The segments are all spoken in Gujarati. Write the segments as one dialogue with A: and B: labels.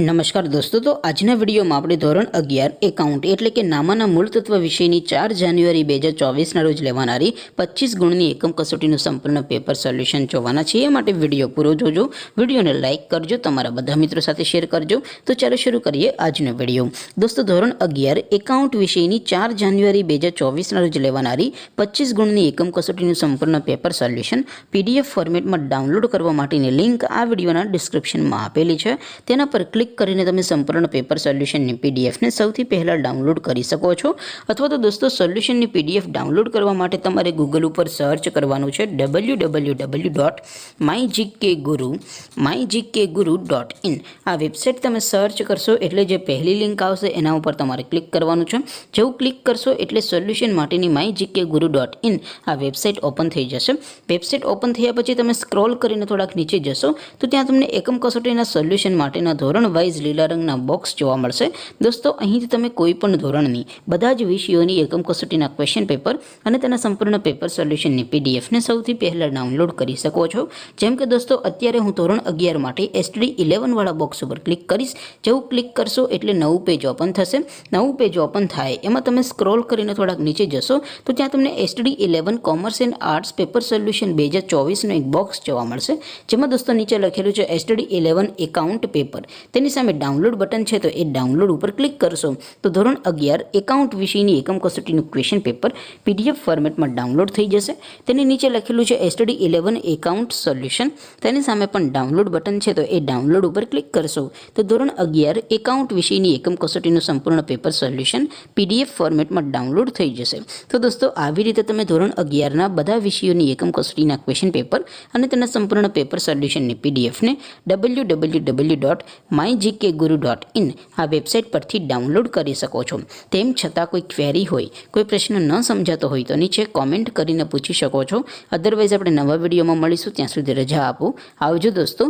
A: નમસ્કાર દોસ્તો, તો આજના વિડીયોમાં આપણે ધોરણ 11 એકાઉન્ટ એટલે કે નામાના મૂળ તત્વ વિષયની 4 જાન્યુઆરી 2024ના રોજ લેવાનારી 25 ગુણની એકમ કસોટીનું સંપૂર્ણ પેપર સોલ્યુશન જોવાના છે। એ માટે વિડીયો પૂરો જોજો, વિડીયોને લાઇક કરજો, તમારા બધા મિત્રો સાથે શેર કરજો। તો ચાલો શરૂ કરીએ આજનો વિડીયો। દોસ્તો, ધોરણ 11 એકાઉન્ટ વિષયની 4 જાન્યુઆરી 2024ના રોજ લેવાનારી 25 ગુણની એકમ કસોટીનું સંપૂર્ણ પેપર સોલ્યુશન પીડીએફ ફોર્મેટમાં ડાઉનલોડ કરવા માટેની લિંક આ વિડીયોના ડિસ્ક્રિપ્શનમાં આપેલી છે। તેના પર ક્લિક કરીને તમે સંપૂર્ણ પેપર સોલ્યુશનની પીડીએફને સૌથી પહેલાં ડાઉનલોડ કરી શકો છો। અથવા તો દોસ્તો, સોલ્યુશનની પીડીએફ ડાઉનલોડ કરવા માટે તમારે ગૂગલ ઉપર સર્ચ કરવાનું છે www.mygkguru.in। આ વેબસાઇટ તમે સર્ચ કરશો એટલે જે પહેલી લિંક આવશે એના ઉપર તમારે ક્લિક કરવાનું છે। જેવું ક્લિક કરશો એટલે સોલ્યુશન માટેની mygkguru.in આ વેબસાઇટ ઓપન થઈ જશે। વેબસાઇટ ઓપન થયા પછી તમે સ્ક્રોલ કરીને થોડાક નીચે જશો તો ત્યાં તમને એકમ કસોટીના સોલ્યુશન માટેના ધોરણ વાઇઝ લીલા રંગના બોક્સ જોવા મળશે। દોસ્તો, અહીંથી તમે કોઈ પણ ધોરણની બધા જ વિષયોની એકમ કસોટીના ક્વેશ્ચન પેપર અને તેના સંપૂર્ણ પેપર સોલ્યુશનની પીડીએફને સૌથી પહેલાં ડાઉનલોડ કરી શકો છો। જેમ કે દોસ્તો, અત્યારે હું ધોરણ 11 માટે STD 11 વાળા બોક્સ ઉપર ક્લિક કરીશ। જેવું ક્લિક કરશો એટલે નવું પેજ ઓપન થશે। નવું પેજ ઓપન થાય એમાં તમે સ્ક્રોલ કરીને થોડાક નીચે જશો તો ત્યાં તમને STD 11 commerce and arts paper solution 2024નું એક બોક્સ જોવા મળશે। જેમાં દોસ્તો નીચે લખેલું છે STD 11 એકાઉન્ટ પેપર। તેની સામે ડાઉનલોડ બટન છે, તો એ ડાઉનલોડ ઉપર ક્લિક કરશો તો ધોરણ 11 એકાઉન્ટ વિષયની એકમ કસોટીનું ક્વેશ્ચન પેપર પીડીએફ ફોર્મેટમાં ડાઉનલોડ થઈ જશે। તેની નીચે લખેલું છે STD 11 એકાઉન્ટ સોલ્યુશન। તેની સામે પણ ડાઉનલોડ બટન છે, તો એ ડાઉનલોડ ઉપર ક્લિક કરશો તો ધોરણ 11 એકાઉન્ટ વિષયની એકમ કસોટીનું સંપૂર્ણ પેપર સોલ્યુશન પીડીએફ ફોર્મેટમાં ડાઉનલોડ થઈ જશે। તો દોસ્તો, આવી રીતે તમે ધોરણ 11ના બધા વિષયોની એકમ કસોટીના ક્વેશ્ચન પેપર અને તેના સંપૂર્ણ પેપર સોલ્યુશનની પીડીએફને www.mygkguru.in આ વેબસાઇટ પરથી ડાઉનલોડ કરી શકો છો। તેમ છતાં કોઈ ક્વેરી હોય, કોઈ પ્રશ્ન ન સમજાતો હોય તો નીચે કોમેન્ટ કરીને પૂછી શકો છો। અધરવાઇઝ આપણે નવા વિડીયોમાં મળીશું, ત્યાં સુધી રજા આપો। આવજો દોસ્તો,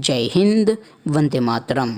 A: જય હિન્દ, વંદે માતરમ।